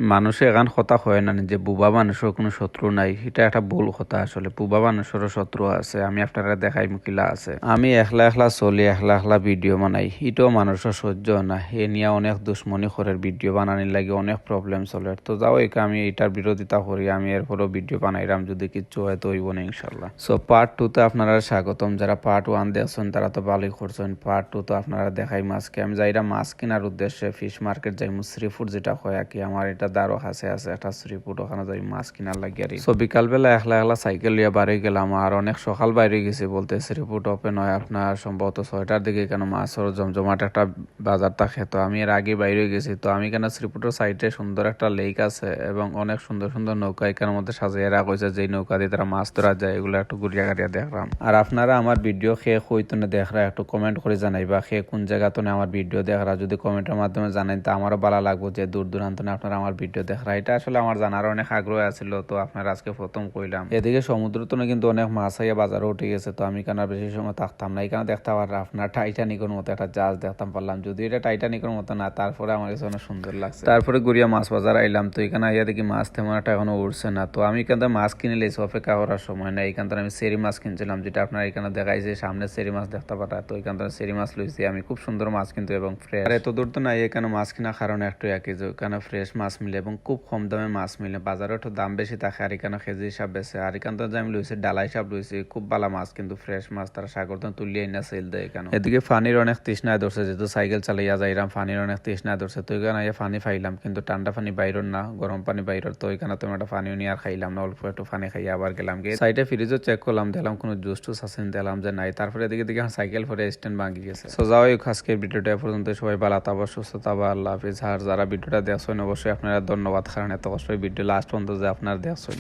মানুষে এখান কথা হয় না যে বুবা মানুষের কোনো শত্রু নাই, এটা একটা ভুল কথা। আসলে বুবা মানুষেরও শত্রু আছে, আমি আপনারা দেখাই মুকিলা আছে। আমি একলা একলা চলি, একলা একলা ভিডিও বানাই, এটাও মানুষের সহ্য না। এ নিয়ে অনেক দুশ্মনী করের ভিডিও বানানির লাগে অনেক প্রবলেম চলে। তো যাও একে আমি এটার বিরোধিতা করি, আমি এরপরও ভিডিও বানাইলাম, যদি কিচ্ছু হয় তো হইব না ইনশাল্লাহ। সো পার্ট 2 তে আপনারা স্বাগতম। যারা পার্ট 1 দেখছেন তারা তো ভালোই করছেন, পার্ট 2 তো আপনারা দেখাই মাছকে। আমি যাইরা মাছ কেনার উদ্দেশ্যে ফিশ মার্কেট যাই, শ্রী ফুড যেটা হয় আর কি, আমার এটা দ্বারও কাছে আছে একটা শ্রী ফুড, ওখানে যাই মাছ কিনার লাগে আর। সো বিকালবেলা একলা একলা সাইকেল লিয়ে বাইরে গেলাম, আর অনেক সকাল বাইরে গেছি বলতে শ্রী ফুড ওপেন হয় আপনার সম্ভবত 6টার দিকে, কেন মাছের জমজমাট একটা বাজার থাকে। তো আমি এর আগে বাইরে গেছি, তো আমি কেন শ্রী ফুডের সাইডে সুন্দর একটা লেক আছে এবং অনেক সুন্দর সুন্দর নৌকা এখানের মধ্যে সাজিয়ে রাখা হয়েছে, যেই নৌকা দিয়ে তারা মাছ ধরা যায়, এগুলো একটু ঘুরিয়া গাড়িয়া দেখলাম। আর আপনারা আমার ভিডিও খেয়ে হইতো না দেখরা একটু কমেন্ট করে জানাইবা, খেয়ে কোন জায়গা তো আমার ভিডিও দেখরা, যদি কমেন্টের মাধ্যমে জানাই তা আমারও ভালো লাগবো যে দূর দূরান্ত আপনারা আমার ভিডিও দেখরা। এটা আসলে আমার জানার অনেক আগ্রহ আছিল, তো আপনারা আজকে প্রথম কইলাম। এদিকে সমুদ্র তো কিন্তু অনেক মাছ আইয়া বাজারে উঠে গেছে, তো আমি কেন বেশি সময় থাকতাম না, এখানে দেখতে পারলাম আপনার টাইটানিকের মতো একটা জাহাজ দেখতাম পারলাম, যদি এটা টাইটানিকের মতো না, তারপরে আমার কাছে অনেক সুন্দর লাগছে। তারপরে গুড়িয়া মাছ বাজার আইলাম, তো এখানে আইয়া দেখি মাছ তেমন একটা এখনো উঠছে না। তো আমি এখান থেকে মাছ কিনে লেছি, অপেক্ষা করার সময় না। এখান থেকে আমি সেরি মাছ কিনছিলাম, যেটা আপনার এখানে দেখাইছে সামনে সেরি মাছ দেখতে পারা। তো এখান থেকে সেরি মাছ লইছি আমি, খুব সুন্দর মাছ কিন্তু এবং ফ্রেশ। আর এত দূর তো নাই এখানে মাছ কেনার কারণে একটু একই যে এখানে ফ্রেশ মাছ মিলে এবং খুব কম দামে মাছ মিলে। বাজারে একটু দাম বেশি থাকে, আর এখানে কেজি হিসাব বেছে। আর এখান থেকে আমি লইছি ডালা হিসাব লইছি, খুব ভালো মাছ কিন্তু ফ্রেশ মাছ, তারা সাগর থেকে তুলিয়ে না সেল দেয় এখানে। এদিকে পানির অনেক তৃষ্ণায় ধরছে, যেহেতু সাইকেল চালাইয়া যাইলাম, পানির অনেক তৃষ্ণায় ধরছে। তো এখানে পানি খাইলাম, কিন্তু ঠান্ডা পানি বাইরের না, গরম পানি বাইরের। তো এখানে তো একটা পানিও নিয়ে আর খাইলাম না, অল্প একটু পানি খাইয়া আবার গেলাম গিয়ে সাইডে ফ্রিজও চেক করলাম, দেখলাম কোনো জুস টুস আছে, দেখলাম যে নাই। তারপরে এদিকে দিকে সাইকেল ফরে স্ট্যান্ড ভাঙি গেছে। সো যাও আজকের ভিডিওটা পর্যন্ত, সবাই ভালো থাকবা, সুস্থ থাকবা, আল্লাহ হাফিজ। আর যারা ভিডিওটা দেখছেন অবশ্যই আপনারা ধন্যবাদ, কারণ এত কষ্ট ভিডিও লাস্ট পর্যন্ত যে আপনারা দেখছেন।